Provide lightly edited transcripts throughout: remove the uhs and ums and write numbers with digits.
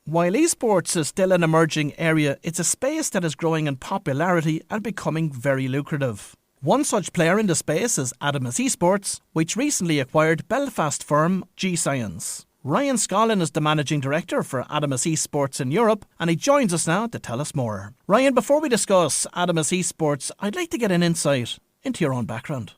While esports is still an emerging area, it's a space that is growing in popularity and becoming very lucrative. One such player in the space is Adamas Esports, which recently acquired Belfast firm G-Science. Ryan Scollan is the Managing Director for Adamas Esports in Europe, and he joins us now to tell us more. Ryan, before we discuss Adamas Esports, I'd like to get an insight into your own background.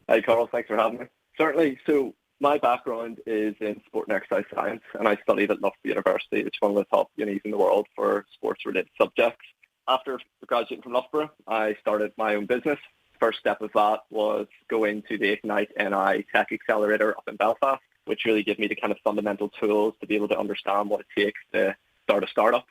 Hi Carl, thanks for having me. Certainly. So my background is in sport and exercise science, and I studied at Loughborough University, which is one of the top unis in the world for sports-related subjects. After graduating from Loughborough, I started my own business. First step of that was going to the Ignite NI Tech Accelerator up in Belfast, which really gave me the kind of fundamental tools to be able to understand what it takes to start a startup.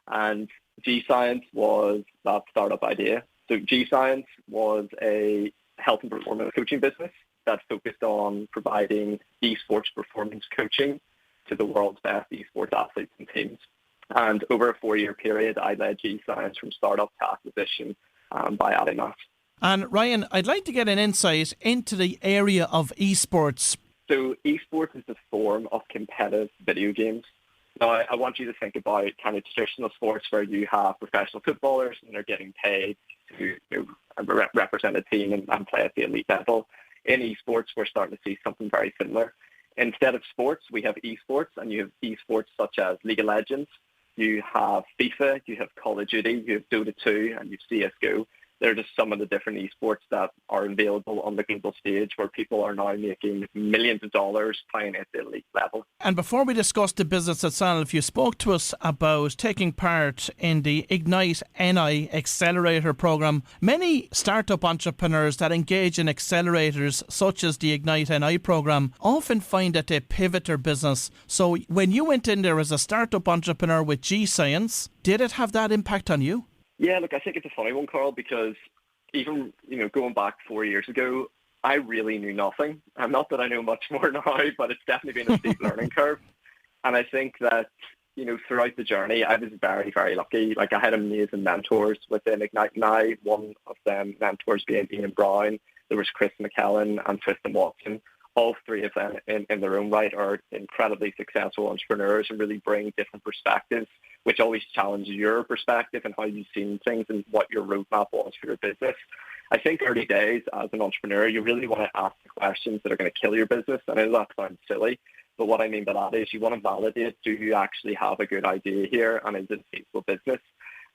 And G-Science was that startup idea. So G-Science was a health and performance coaching business that focused on providing esports performance coaching to the world's best esports athletes and teams. And over a 4-year period, I led G-Science from startup to acquisition by Adamas. And Ryan, I'd like to get an insight into the area of esports. So esports is the form of competitive video games. Now, I want you to think about kind of traditional sports where you have professional footballers and they're getting paid to represent a team and play at the elite level. In esports, we're starting to see something very similar. Instead of sports, we have esports, and you have esports such as League of Legends, you have FIFA, you have Call of Duty, you have Dota 2, and you have CSGO. They're just some of the different esports that are available on the global stage where people are now making millions of dollars playing at the elite level. And before we discuss the business itself, you spoke to us about taking part in the Ignite NI Accelerator program. Many startup entrepreneurs that engage in accelerators such as the Ignite NI program often find that they pivot their business. So when you went in there as a startup entrepreneur with G-Science, did it have that impact on you? Yeah, look, I think it's a funny one, Carl, because even, going back 4 years ago, I really knew nothing. And not that I know much more now, but it's definitely been a steep learning curve. And I think that, throughout the journey, I was very, very lucky. Like, I had amazing mentors within Ignite Now. One of them mentors being Ian Brown. There was Chris McKellen and Tristan Watson. All three of them in their own right are incredibly successful entrepreneurs and really bring different perspectives, which always challenges your perspective and how you've seen things and what your roadmap was for your business. I think early days as an entrepreneur, you really want to ask the questions that are going to kill your business. I know that sounds silly, but what I mean by that is you want to validate, do you actually have a good idea here and is it a feasible business?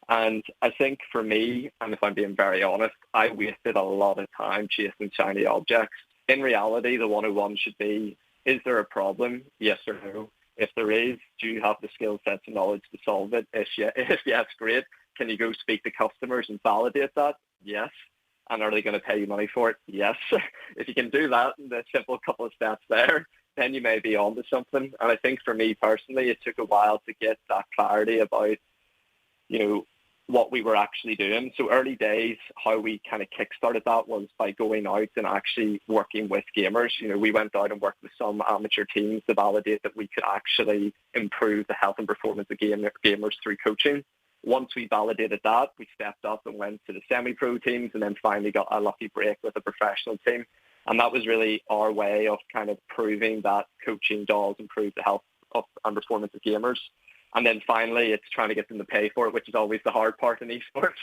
And I think for me, and if I'm being very honest, I wasted a lot of time chasing shiny objects. In reality, the 101 should be, is there a problem? Yes or no? If there is, do you have the skill sets and knowledge to solve it? If yes, great. Can you go speak to customers and validate that? Yes. And are they going to pay you money for it? Yes. If you can do that, the simple couple of steps there, then you may be onto something. And I think for me personally, it took a while to get that clarity about, what we were actually doing. So early days, how we kind of kickstarted that was by going out and actually working with gamers. We went out and worked with some amateur teams to validate that we could actually improve the health and performance of gamers through coaching. Once we validated that, we stepped up and went to the semi-pro teams and then finally got a lucky break with a professional team. And that was really our way of kind of proving that coaching does improve the health and performance of gamers. And then finally, it's trying to get them to pay for it, which is always the hard part in esports.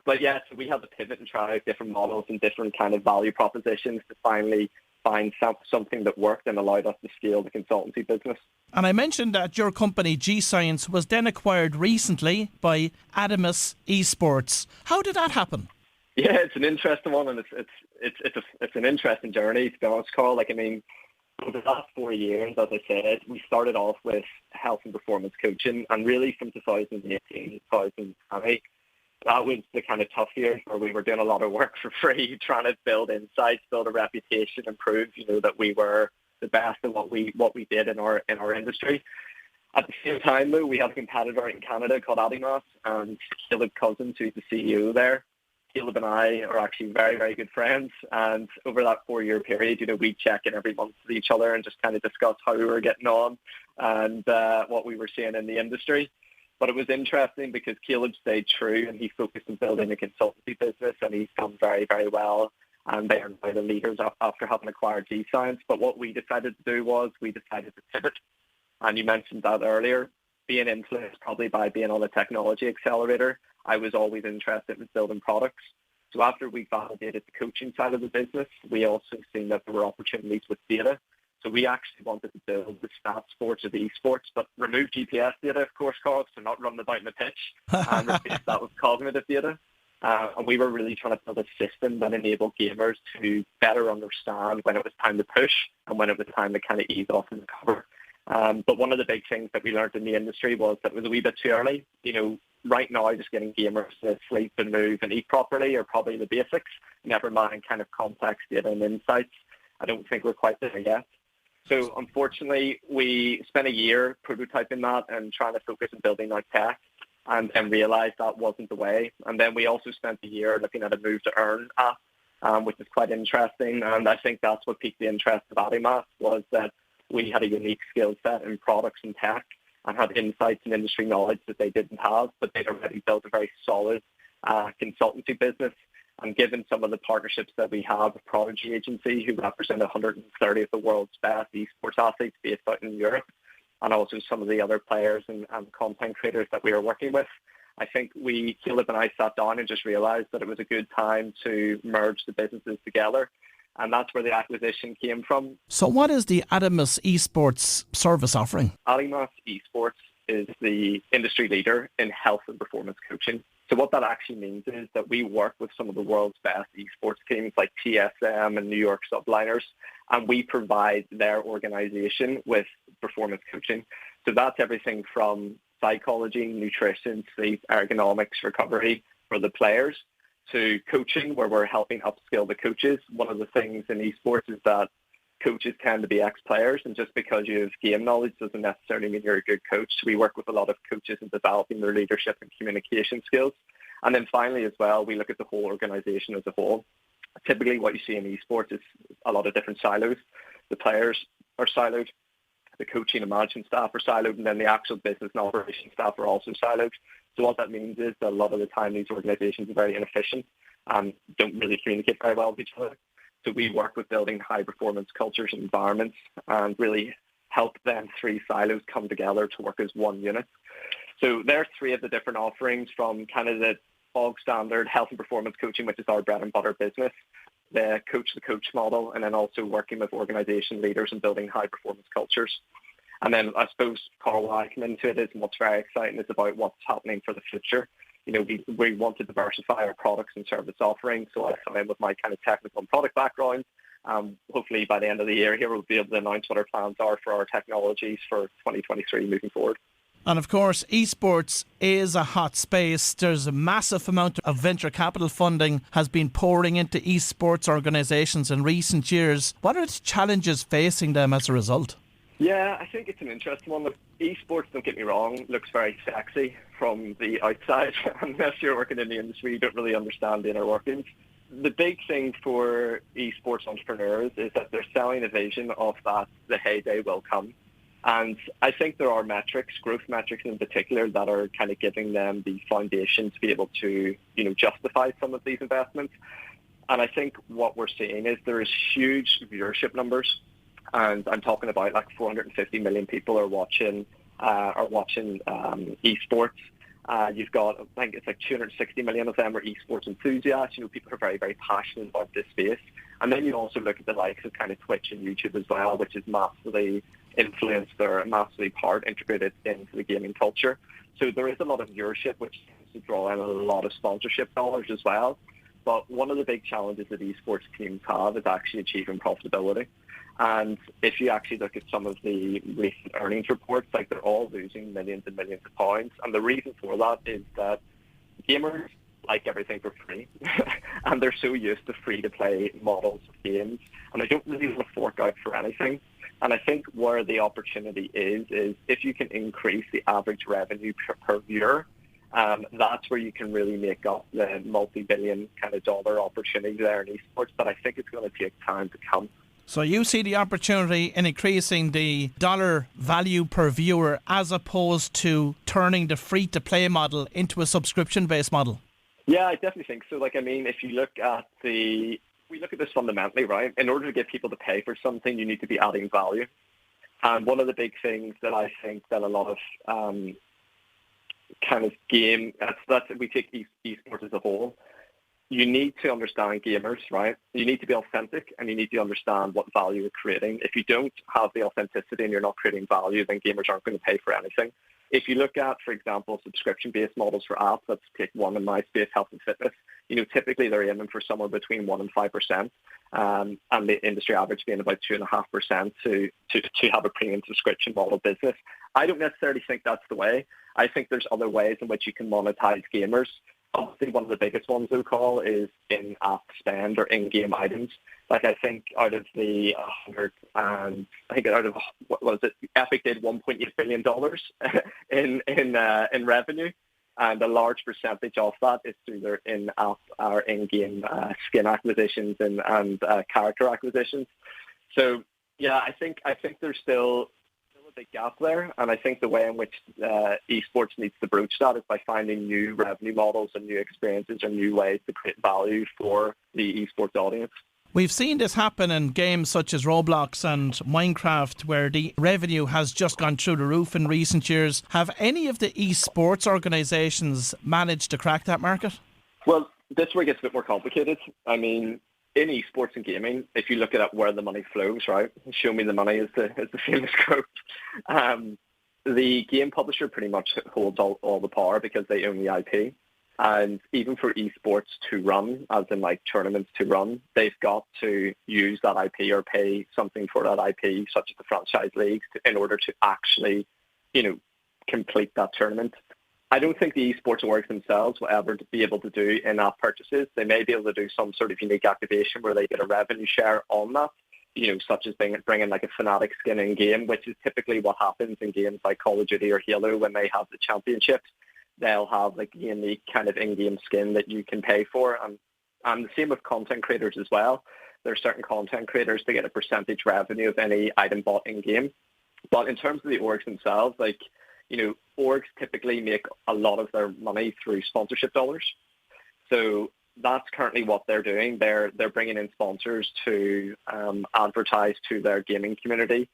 But yeah, so we had to pivot and try out different models and different kind of value propositions to finally find something that worked and allowed us to scale the consultancy business. And I mentioned that your company, G-Science, was then acquired recently by Adamas Esports. How did that happen? Yeah, it's an interesting one, and it's an interesting journey, to be honest, Carl. Over the last 4 years, as I said, we started off with health and performance coaching, and really from 2018 to 2020, that was the kind of tough years where we were doing a lot of work for free, trying to build insights, build a reputation, and prove, that we were the best at what we did in our industry. At the same time, though, we have a competitor in Canada called Adamas, and Caleb Cousins, who's the CEO there. Caleb and I are actually very, very good friends. And over that 4-year period, we check in every month with each other and just kind of discuss how we were getting on and what we were seeing in the industry. But it was interesting because Caleb stayed true and he focused on building a consultancy business, and he's done very, very well. And they are now the leaders after having acquired G-Science. But what we decided to do was we decided to pivot. And you mentioned that earlier, being influenced probably by being on a technology accelerator, I was always interested in building products. So after we validated the coaching side of the business, we also seen that there were opportunities with data. So we actually wanted to build the stats sports of esports, but remove GPS data, of course, Carl, so not running about in the pitch, and replace that with cognitive data. And we were really trying to build a system that enabled gamers to better understand when it was time to push and when it was time to kind of ease off and recover. But one of the big things that we learned in the industry was that it was a wee bit too early. Right now, just getting gamers to sleep and move and eat properly are probably the basics, never mind kind of complex data and insights. I don't think we're quite there yet. So unfortunately, we spent a year prototyping that and trying to focus on building our tech, and then realized that wasn't the way. And then we also spent a year looking at a move to earn app, which is quite interesting. And I think that's what piqued the interest of Adamas, was that we had a unique skill set in products and tech and had insights and industry knowledge that they didn't have, but they'd already built a very solid consultancy business. And given some of the partnerships that we have with Prodigy Agency, who represent 130 of the world's best esports athletes based out in Europe, and also some of the other players and content creators that we are working with, I think Caleb and I sat down and just realized that it was a good time to merge the businesses together. And that's where the acquisition came from. So what is the Adamas Esports service offering? Adamas Esports is the industry leader in health and performance coaching. So what that actually means is that we work with some of the world's best esports teams like TSM and New York Subliners, and we provide their organization with performance coaching. So that's everything from psychology, nutrition, sleep, ergonomics, recovery for the players, to coaching, where we're helping upskill the coaches. One of the things in esports is that coaches tend to be ex-players, and just because you have game knowledge doesn't necessarily mean you're a good coach. So we work with a lot of coaches in developing their leadership and communication skills. And then finally as well, we look at the whole organization as a whole. Typically what you see in esports is a lot of different silos. The players are siloed, the coaching and management staff are siloed, and then the actual business and operation staff are also siloed. So what that means is that a lot of the time these organizations are very inefficient and don't really communicate very well with each other. So we work with building high-performance cultures and environments and really help them three silos come together to work as one unit. So there are three of the different offerings, from kind of the bog standard health and performance coaching, which is our bread and butter business, the coach-to-coach model, and then also working with organization leaders and building high-performance cultures. And then I suppose, Carl, why I come into it is, and what's very exciting is about what's happening for the future. We want to diversify our products and service offerings. So I come in with my kind of technical and product background. Hopefully by the end of the year here, we'll be able to announce what our plans are for our technologies for 2023 moving forward. And of course, esports is a hot space. There's a massive amount of venture capital funding has been pouring into esports organisations in recent years. What are the challenges facing them as a result? Yeah, I think it's an interesting one. Look, esports, don't get me wrong, looks very sexy from the outside. Unless you're working in the industry, you don't really understand the inner workings. The big thing for esports entrepreneurs is that they're selling a vision of that the heyday will come. And I think there are metrics, growth metrics in particular, that are kind of giving them the foundation to be able to, justify some of these investments. And I think what we're seeing is there is huge viewership numbers. And I'm talking about like 450 million people are watching esports. You've got, I think it's like 260 million of them are esports enthusiasts. People are very, very passionate about this space. And then you also look at the likes of kind of Twitch and YouTube as well, which is massively influenced or massively integrated into the gaming culture. So there is a lot of viewership, which tends to draw in a lot of sponsorship dollars as well. But one of the big challenges that esports teams have is actually achieving profitability. And if you actually look at some of the recent earnings reports, like, they're all losing millions and millions of pounds. And the reason for that is that gamers like everything for free. And they're so used to free-to-play models of games. And they don't really want to fork out for anything. And I think where the opportunity is if you can increase the average revenue per viewer, that's where you can really make up the multi-billion kind of dollar opportunity there in esports. But I think it's going to take time to come. So you see the opportunity in increasing the dollar value per viewer as opposed to turning the free-to-play model into a subscription-based model? Yeah, I definitely think so. If you look at we look at this fundamentally, right? In order to get people to pay for something, you need to be adding value. And one of the big things that I think that a lot of kind of that's we take esports as a whole. You need to understand gamers, right? You need to be authentic, and you need to understand what value you're creating. If you don't have the authenticity and you're not creating value, then gamers aren't going to pay for anything. If you look at, for example, subscription-based models for apps, let's take one in my space, health and fitness. Typically they're aiming for somewhere between 1% and 5%, and the industry average being about 2.5% to have a premium subscription model business. I don't necessarily think that's the way. I think there's other ways in which you can monetize gamers. Obviously, one of the biggest ones they'll call is in-app spend or in-game items. Like I think out of the 100, and I think out of what was it, Epic did $1.8 billion in revenue, and a large percentage of that is through their in-app or in-game skin acquisitions and character acquisitions. So yeah, I think there's still a big gap there, and I think the way in which esports needs to broach that is by finding new revenue models and new experiences and new ways to create value for the esports audience. We've seen this happen in games such as Roblox and Minecraft, where the revenue has just gone through the roof in recent years. Have any of the esports organisations managed to crack that market? Well, this is where it gets a bit more complicated. I mean, in esports and gaming, if you look at where the money flows, right? Show me the money is the famous quote. The game publisher pretty much holds all the power because they own the IP. And even for esports to run, as in like tournaments to run, they've got to use that IP or pay something for that IP, such as the franchise leagues, in order to actually, complete that tournament. I don't think the esports orgs themselves will ever be able to do in-app purchases. They may be able to do some sort of unique activation where they get a revenue share on that, such as bringing like a Fnatic skin in-game, which is typically what happens in games like Call of Duty or Halo when they have the championships. They'll have like a unique kind of in-game skin that you can pay for. And the same with content creators as well. There are certain content creators that get a percentage revenue of any item bought in-game. But in terms of the orgs themselves, orgs typically make a lot of their money through sponsorship dollars. So that's currently what they're doing. They're bringing in sponsors to advertise to their gaming community.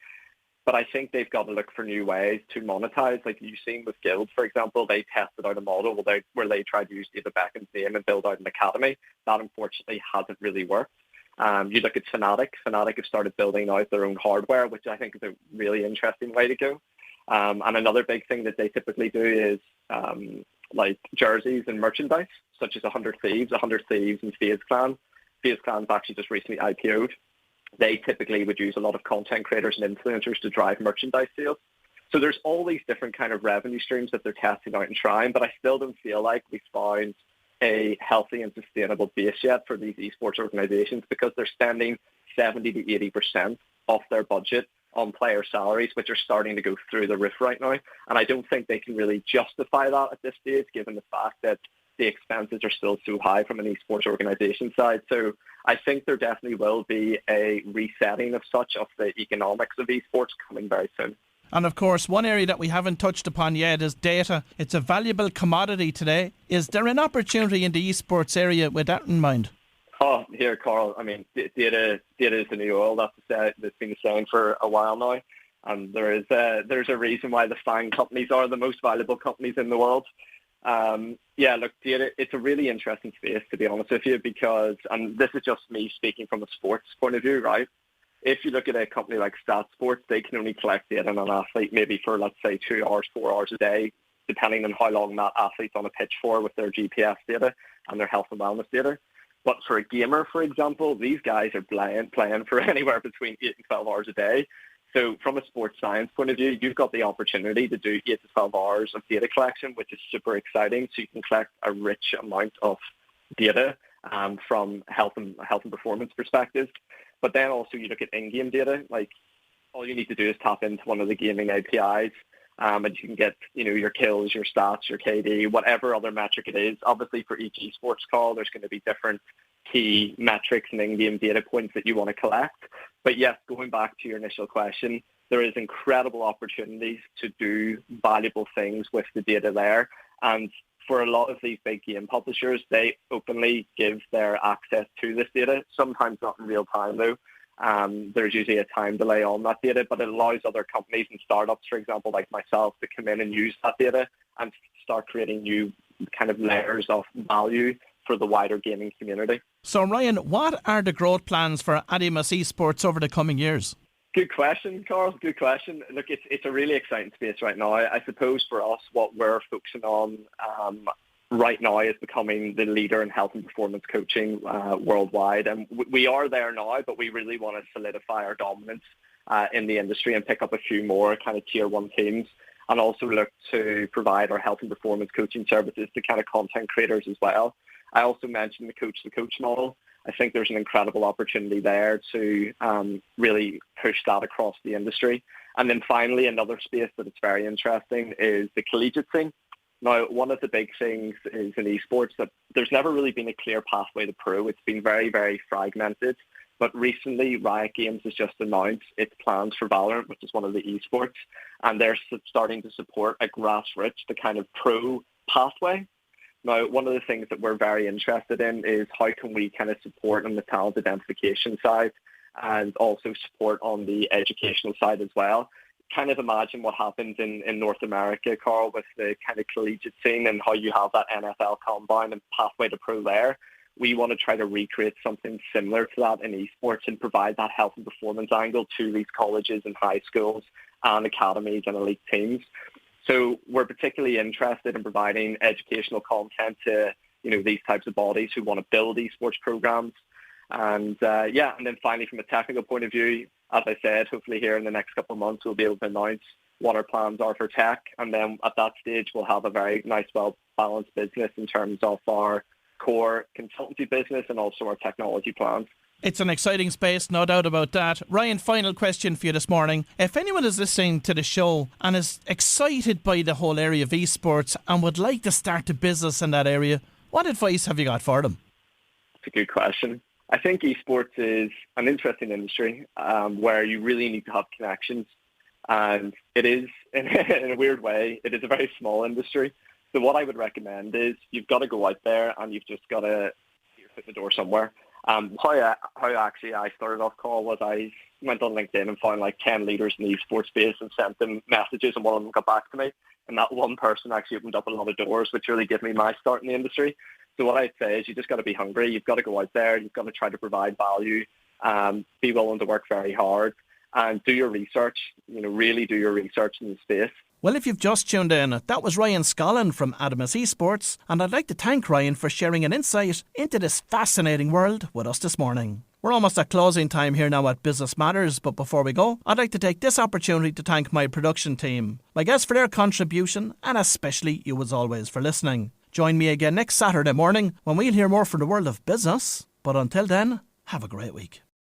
But I think they've got to look for new ways to monetize. Like you've seen with Guild, for example, they tested out a model where they tried to use David Beckham's name and build out an academy. That unfortunately hasn't really worked. You look at Fnatic. Fnatic have started building out their own hardware, which I think is a really interesting way to go. And another big thing that they typically do is like jerseys and merchandise, such as 100 Thieves and FaZe Clan. FaZe Clan's actually just recently IPO'd. They typically would use a lot of content creators and influencers to drive merchandise sales. So there's all these different kind of revenue streams that they're testing out and trying, but I still don't feel like we've found a healthy and sustainable base yet for these esports organizations, because they're spending 70 to 80% of their budget on player salaries, which are starting to go through the roof right now. And I don't think they can really justify that at this stage, given the fact that the expenses are still so high from an esports organization side. So I think there definitely will be a resetting of the economics of esports coming very soon. And of course, one area that we haven't touched upon yet is data. It's a valuable commodity today. Is there an opportunity in the esports area with that in mind? Oh, here, Carl. I mean, data is the new oil. That's been saying for a while now. And there's a reason why the FANG companies are the most valuable companies in the world. Look, data, it's a really interesting space, to be honest with you, because, and this is just me speaking from a sports point of view, right? If you look at a company like StatSports, they can only collect data on an athlete maybe for, let's say, 2 hours, 4 hours a day, depending on how long that athlete's on a pitch for with their GPS data and their health and wellness data. But for a gamer, for example, these guys are playing for anywhere between 8 and 12 hours a day. So from a sports science point of view, you've got the opportunity to do 8 to 12 hours of data collection, which is super exciting. So you can collect a rich amount of data from health and performance perspectives. But then also you look at in-game data, like all you need to do is tap into one of the gaming APIs, and you can get, your kills, your stats, your KD, whatever other metric it is. Obviously for each esports call, there's going to be different key metrics and in-game data points that you want to collect. But yes, going back to your initial question, there is incredible opportunities to do valuable things with the data there. And for a lot of these big game publishers, they openly give their access to this data, sometimes not in real time though. there's usually a time delay on that data, but it allows other companies and startups, for example, like myself, to come in and use that data and start creating new kind of layers of value for the wider gaming community. So Ryan, what are the growth plans for Adamas Esports over the coming years? Good question, Carl. Good question. Look, it's a really exciting space right now. I suppose for us, what we're focusing on right now is becoming the leader in health and performance coaching worldwide. And we are there now, but we really want to solidify our dominance in the industry and pick up a few more kind of tier one teams, and also look to provide our health and performance coaching services to kind of content creators as well. I also mentioned the coach-to-coach model. I think there's an incredible opportunity there to really push that across the industry. And then finally, another space that is very interesting is the collegiate scene. Now, one of the big things is in esports that there's never really been a clear pathway to pro. It's been very, very fragmented. But recently, Riot Games has just announced its plans for Valorant, which is one of the esports, and they're starting to support a grassroots, the kind of pro pathway. Now, one of the things that we're very interested in is how can we kind of support on the talent identification side and also support on the educational side as well. Kind of imagine what happens in North America, Carl, with the kind of collegiate scene and how you have that NFL combine and pathway to pro there. We want to try to recreate something similar to that in esports and provide that health and performance angle to these colleges and high schools and academies and elite teams. So we're particularly interested in providing educational content to, these types of bodies who want to build esports programs. And and then finally, from a technical point of view, as I said, hopefully here in the next couple of months, we'll be able to announce what our plans are for tech. And then at that stage, we'll have a very nice, well-balanced business in terms of our core consultancy business and also our technology plans. It's an exciting space, no doubt about that. Ryan, final question for you this morning. If anyone is listening to the show and is excited by the whole area of esports and would like to start a business in that area, what advice have you got for them? It's a good question. I think esports is an interesting industry where you really need to have connections. And it is, in a weird way, it is a very small industry. So what I would recommend is you've got to go out there and you've just got to get your foot in the door somewhere. How actually I started off, Call, was I went on LinkedIn and found like 10 leaders in the esports space and sent them messages, and one of them got back to me. And that one person actually opened up a lot of doors, which really gave me my start in the industry. So what I'd say is you just got to be hungry. You've got to go out there. You've got to try to provide value, be willing to work very hard, and do your research, really do your research in the space. Well, if you've just tuned in, that was Ryan Scollan from Adamas Esports, and I'd like to thank Ryan for sharing an insight into this fascinating world with us this morning. We're almost at closing time here now at Business Matters, but before we go, I'd like to take this opportunity to thank my production team, my guests for their contribution, and especially you as always for listening. Join me again next Saturday morning when we'll hear more from the world of business, but until then, have a great week.